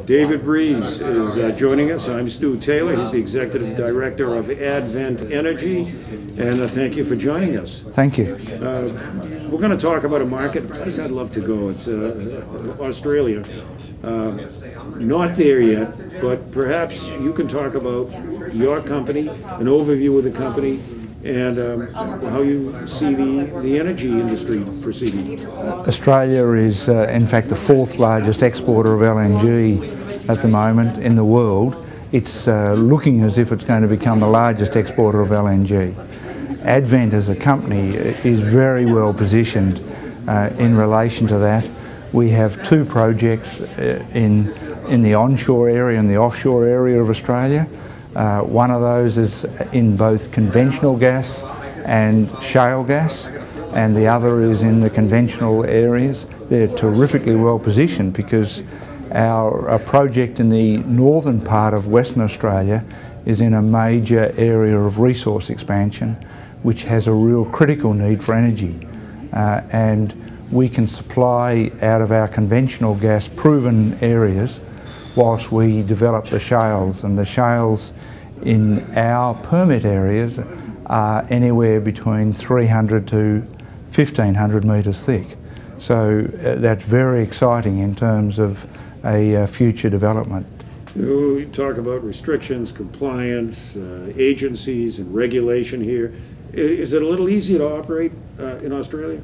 David Breeze is joining us. I'm Stu Taylor. He's the Executive Director of Advent Energy, and thank you for joining us. Thank you. We're going to talk about a market, a place I'd love to go. It's Australia. Not there yet, but perhaps you can talk about your company, an overview of the company, and how you see the energy industry proceeding. Australia is in fact the fourth largest exporter of LNG at the moment in the world. It's looking as if it's going to become the largest exporter of LNG. Advent as a company is very well positioned in relation to that. We have two projects in the onshore area and the offshore area of Australia. One of those is in both conventional gas and shale gas, and the other is in the conventional areas. They're terrifically well positioned because our project in the northern part of Western Australia is in a major area of resource expansion which has a real critical need for energy, and we can supply out of our conventional gas proven areas whilst we develop the shales, and the shales in our permit areas are anywhere between 300 to 1,500 metres thick. So that's very exciting in terms of a future development. You talk about restrictions, compliance, agencies and regulation here. Is it a little easier to operate in Australia?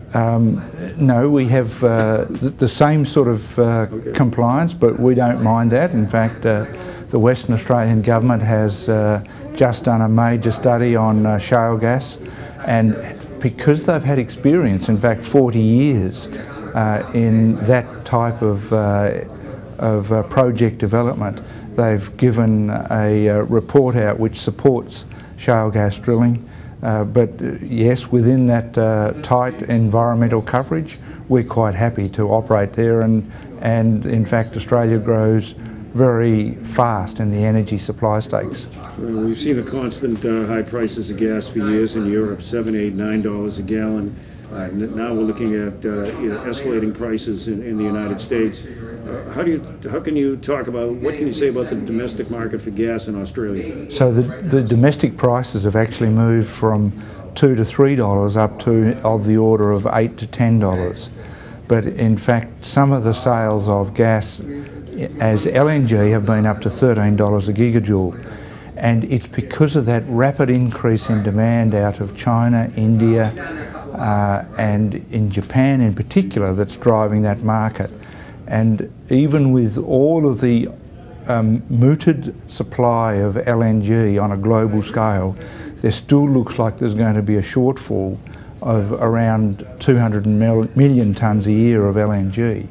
No, we have the same sort of compliance, but we don't mind that. In fact, the Western Australian government has just done a major study on shale gas, and because they've had experience, in fact 40 years in that type of project development, they've given a report out which supports shale gas drilling. But yes, within that tight environmental coverage, we're quite happy to operate there, and in fact Australia grows very fast in the energy supply stakes. Well, we've seen the constant high prices of gas for years in Europe, $7, $8, $9 a gallon. Now we're looking at escalating prices in the United States. How can you talk about, what can you say about the domestic market for gas in Australia? So the domestic prices have actually moved from $2 to $3 up to of the order of $8 to $10. But in fact, some of the sales of gas as LNG have been up to $13 a gigajoule. And it's because of that rapid increase in demand out of China, India, and in Japan in particular that's driving that market. And even with all of the mooted supply of LNG on a global scale, there still looks like there's going to be a shortfall of around 200 million tonnes a year of LNG.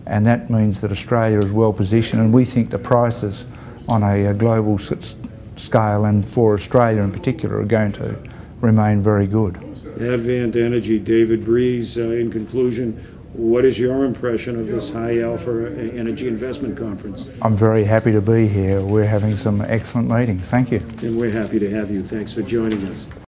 And that means that Australia is well positioned, and we think the prices on a global scale and for Australia in particular are going to remain very good. Advent Energy, David Breeze, in conclusion, what is your impression of this HiAlpha Energy Investment Conference? I'm very happy to be here. We're having some excellent meetings. Thank you. And we're happy to have you. Thanks for joining us.